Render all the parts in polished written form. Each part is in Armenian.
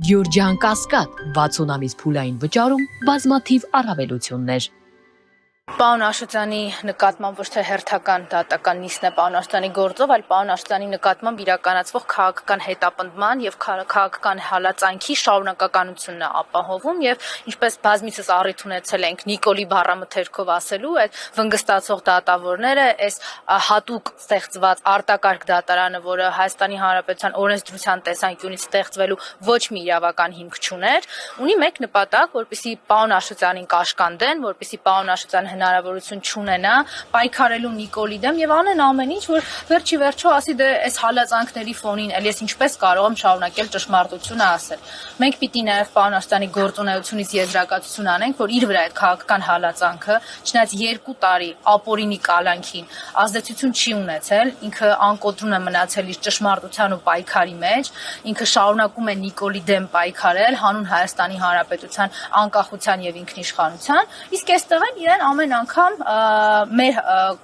Գյուրջան Կասկադ 60 ամիս փուլային վճարում բազմաթիվ առավելություններ։ Պարոն Աշոտյանի նկատմամբ ոչ թե հերթական դատական նիստն է պարոն Աշոտյանի գործով, այլ պարոն Աշոտյանի նկատմամբ իրականացվող քաղաքական հետապնդման եւ քաղաքական հալածանքի շարունակականությունն է ապահովում եւ ինչպես բազմիցս առիթ ունեցել ենք Նիկոլի բառամթերքով ասելու, այդ վնգստացող դատավորները այս հատուկ ստեղծված արտակարգ դատարանը, որը Հայաստանի Հանրապետության օրենսդրության տեսանկյունից ստեղծվելու ոչ մի իրավական հիմք չուներ, ունի մեկ նպատակ, որպեսզի պարոն Աշոտյանին կաշկանդեն, որպեսզի պարոն Աշոտյանը հնարավորություն չունենա պայքարելու Նիկոլի դեմ եւ անեն ամեն ինչ, որ վերջի վերջո ասի դե այս հալածանքների ֆոնին էլ ես ինչպես կարող եմ շարունակել ճշմարտությունը ասել։ Մենք պիտի նաեւ պարոն Աշոտյանի գործունեությունից եզրակացություն անենք, որ իր վրա այդ քաղաքական հալածանքը, չնայած 2 տարի ապօրինի կալանքին ազդեցություն չի ունեցել, ինքը անկոտրում է մնացել իր ճշմարտության ու պայքարի մեջ, ինքը շարունակում է Նիկոլի դեմ պայքարել հանուն Հայաստանի Հանրապետության անկախության եւ ինքնիշխանության, իսկ այստեղ են իրեն ամեն անգամ մեր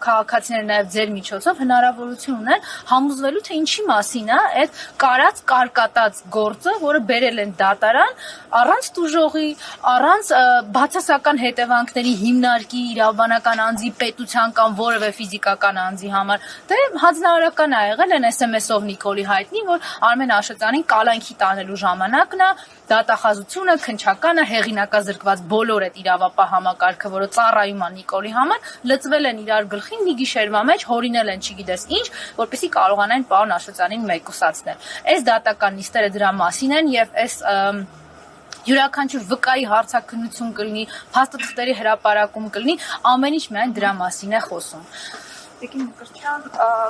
քաղաքացիները նաև ձեր միջոցով հնարավորություն ունեն համոզվելու, թե ինչի մասին է այդ կարած կարկատած գործը, որը բերել են դատարան առանց տուժողի, առանց բացասական հետևանքների հիմնարկի իրավաբանական անձի, պետության կամ որևէ ֆիզիկական անձի համար։ Դե հանձնարարական ա եղել են SMS-ով Նիկոլի հայտնի, որ Արմեն Աշոտյանին կալանքի տանելու ժամանակն է, դատախազությունը, քննչականը, հեղինակազրկված բոլոր այդ իրավապահ համակարգը, որը ծառայում է Նիկոլի համար, լծվել են իրար գլխին մի գիշերվա մեջ, հորինել են չգիտես ինչ, որպեսզի կարողանային պարոն Աշոտյանին մեկուսացնել։ Այս դատական նիստերը դրա մասին են եւ այս յուրաքանչյուր վկայի հարցաքննություն կլինի, փաստաթղթերի հրապարակում կլինի, ամեն ինչ միայն դրա մասին է խոսում։ Տիկին Մկրտչյան,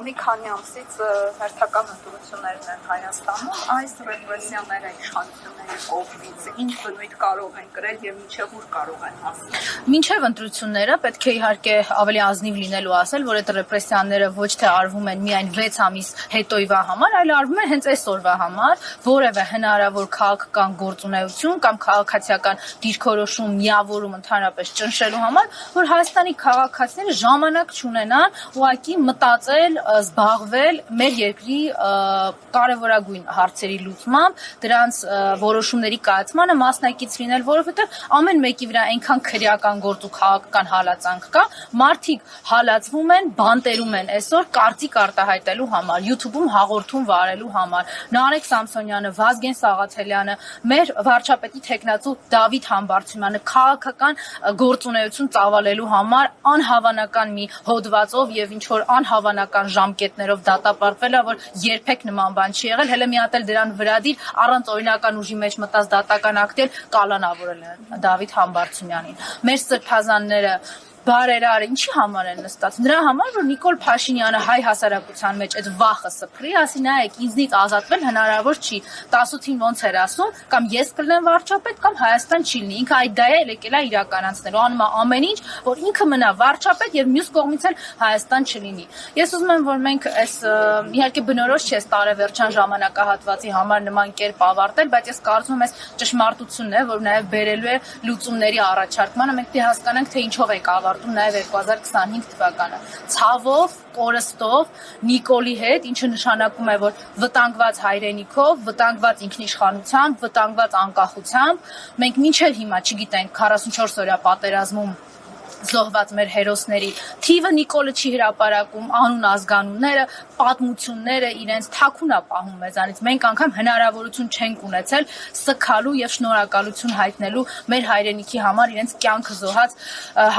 մի քանի ամսից հերթական ընտրություններն են Հայաստանում, այս ռեպրեսիաները իշխանությունների կողմից ինչ բնույթ կարող են կրել եւ մինչեւ ուր կարող են հասնել։ Մինչև ընտրությունները պետք է իհարկե ավելի ազնիվ լինելու ասել, որ այդ ռեպրեսիաները ոչ թե արվում են միայն 6 ամիս հետոյվա համար, այլ արվում են հենց այսօրվա համար, որևէ հնարավոր քաղաքական գործունեություն կամ քաղաքացիական դիրքորոշում, միավորում ընդհանրապես ճնշելու համար, որ Հայաստանի քաղաքացիները ժամանակ չունենան ուղղակի մտածել, զբաղվել մեր երկրի կարևորագույն հարցերի լուծմամբ, դրանց որոշումների կայացմանը մասնակից լինել, որովհետև ամեն մեկի վրա այնքան քրեական գործ ու քաղաքական հալածանք կա, մարդիկ հալածվում են, բանտերում են այսօր կարծիք արտահայտելու համար, YouTube-ում հաղորդում վարելու համար։ Նարեկ Սամսոնյանը, Վազգեն Սաղաթելյանը, մեր վարչապետի թեկնածու Դավիթ Համբարձումյանը քաղաքական գործունեություն ծավալելու համար անհավանական մի հոդվածով եւ ինչ որ անհավանական ժամկետներով դատապարտվել է, որ երբեք նման բան չի եղել, հələ մի հատ էլ դրան վրադիր առանց օրինական ուժի մեջ մտած դատական ակտել կալանավորել են Դավիթ Համբարձումյանին։ Մեր սրբազանները բարերարը ինչի համար են նստած։ Նրա համար, որ Նիկոլ Փաշինյանը հայ հասարակության մեջ այդ վախը սփռի, ասի նայեք, ինձնից ազատվել հնարավոր չի։ 18-ին ոնց էր ասում, կամ ես կլինեմ վարչապետ, կամ Հայաստան չի լինի։ Ինքը այդ դա է եկել է իրականացնելու, անում է ամեն ինչ, որ ինքը մնա վարչապետ եւ մյուս կողմից էլ Հայաստան չլինի։ Ես ուզում եմ, որ մենք այս իհարկե բնորոշ չէ տարեվերջան ժամանակահատվածի համար նման կերպ ավարտել, բայց ես կարծում եմ, այս ճշմարտությունն է, որ նաեւ բերելու է լուծումների առաջարկմանը, մենք պետք է հասկանանք, թե ինչով է ավարտում նաև 2025 թվականը։ Ցավով, կորստով Նիկոլի հետ, ինչը նշանակում է, որ վտանգված հայրենիքով, վտանգված ինքնիշխանությամբ, վտանգված անկախությամբ, մենք մինչև հիմա չգիտենք 44 օրյա պատերազմում զոհված մեր հերոսների թիվը Նիկոլը չի հրապարակում, անուն ազգանունները, պատմությունները իրենց թաքուն է պահում մեզանից։ Մենք անգամ հնարավորություն չենք ունեցել սգալու եւ շնորհակալություն հայտնելու մեր հայրենիքի համար իրենց կյանքը զոհած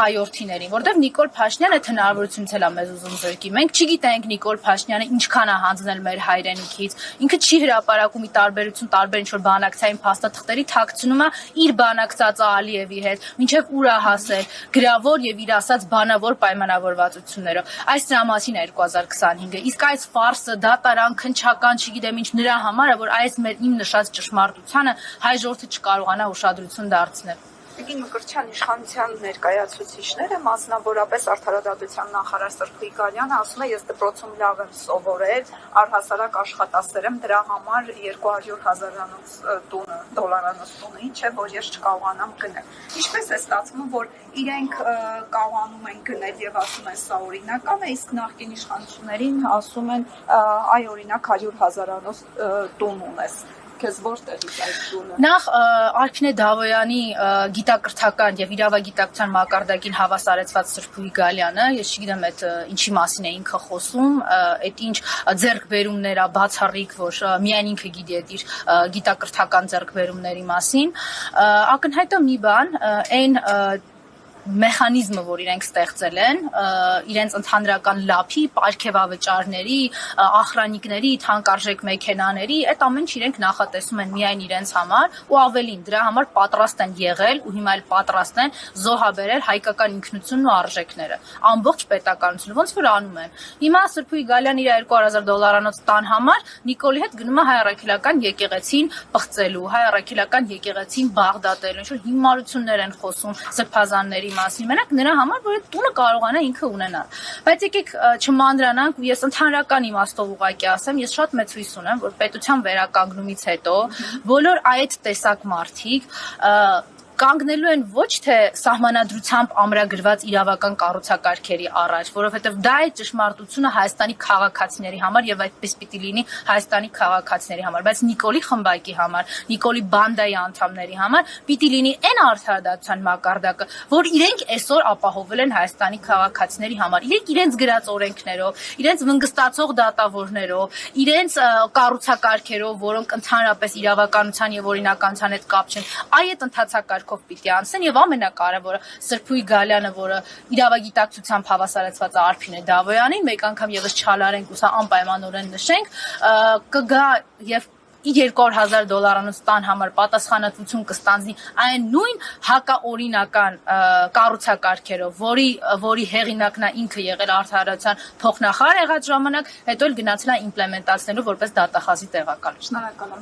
հայորդիներին, որտեղ Նիկոլ Փաշինյանը այդ հնարավորությունից էլ է մեզ ուզում զրկի։ Մենք չգիտենք Նիկոլ Փաշինյանը ինչքան է հանձնել մեր հայրենիքից։ Ինքը չի հրապարակում ի տարբերություն տարբեր ինչ-որ բանակցային փաստաթղթերի թաքցնում է իր բանակցած Ալիևի հետ, մինչև ուր է հասել, գրավոր եւ իր ասած բանավոր պայմանավորվածություններով։ Այս դրա մասին է 2025-ը։ Իսկ այս ֆարսը, դատարան, քնչական, չգիտեմ ինչ նրա համար է, որ այս մեր իմ նշած ճշմարտությանը հայ ժողովուրդը չկարողանա ուշադրություն դարձնել։ Տիկին Մկրտչյան, իշխանության ներկայացուցիչները, մասնավորապես Արդարադատության նախարար Սրբ Գրիգորյանը ասում է, ես դպրոցում լավ եմ սովորել, առհասարակ աշխատասեր եմ, դրա համար 200,000-անոց դոլարանոց տունը, ինչ է, որ ես չկարողանամ գնել։ Ինչպես է ստացվում, որ իրենք կարողանում են գնել եւ ասում են սա օրինական է, իսկ նախկին իշխանություններին ասում են այ օրինակ 100,000-անոց տուն ունես։ քեզ որտեղից այդ տունը։ Նախ Արփինե Դավոյանի գիտակրթական եւ իրավագիտակցության մակարդակին հավասարեցված Սրփուհի Գալյանը, ես չգիտեմ այդ ինչի մասին է ինքը խոսում, այդ ինչ ձեռքբերումներ է բացառիկ, որ միայն ինքը գիտի այդ իր գիտակրթական ձեռքբերումների մասին, ակնհայտ է մի բան, այն մեխանիզմը, որ իրենք ստեղծել են, իրենց ընդհանրական լափի, պարգևավճարների, ախրանիկների, թանկարժեք մեքենաների, այդ ամեն ինչ իրենք նախատեսում են միայն իրենց համար ու ավելին դրա համար պատրաստ են եղել ու հիմա էլ պատրաստ են զոհաբերել հայկական ինքնությունն ու արժեքները, ամբողջ պետականությունը, ոնց որ անում են։ Հիմա Սրփուհի Գալյան իր $200,000-անոց տան համար Նիկոլի հետ գնում է հայ առաքելական եկեղեցին պղծելու, հայ առաքելական եկեղեցին բաղդատելու, ինչ որ հիմարություններ են խոսում սրբազանների մասին, մենակ նրա համար, որ այդ տունը կարողանա ինքը ունենալ։ Բայց եկեք չմանրանանք ու ես ընդհանրական իմաստով ուղղակի ասեմ, ես շատ մեծ հույս ունեմ, որ պետության վերականգնումից հետո բոլոր այդ տեսակ մարդիկ կանգնելու են ոչ թե սահմանադրությամբ ամրագրված իրավական կառուցակարգերի առաջ, որովհետև դա է ճշմարտությունը Հայաստանի քաղաքացիների համար եւ այդպես պիտի լինի Հայաստանի քաղաքացիների համար, բայց Նիկոլի խմբակի համար, Նիկոլի բանդայի անդամների համար պիտի լինի այն արդարադատության մակարդակը, որ իրենք այսօր ապահովել են Հայաստանի քաղաքացիների համար, իրենց գրած օրենքներով, իրենց վնգստացող դատավորներով, իրենց կառուցակարգերով, որոնք ընդհանրապես իրավականության եւ օրինականության հետ կապ չեն, այդ ընթացակարգ պիտի անցնեն եւ ամենակարևորը Սրփուհի Գալյանը, որը իրավագիտակցությամբ հավասարեցված է Արփինե Դավոյանին, մեկ անգամ եւս չալարենք ու սա անպայմանորեն նշենք, կգա եւ $200,000-անոց տան համար պատասխանատվություն կստանձնի այն նույն հակաօրինական կառուցակարգերով, որի հեղինակն է ինքը եղել արդարադատության փոխնախարար եղած ժամանակ, հետո էլ գնացել է իմպլեմենտացնելու որպես դատախազի տեղակալ։ Շնորհակալ եմ։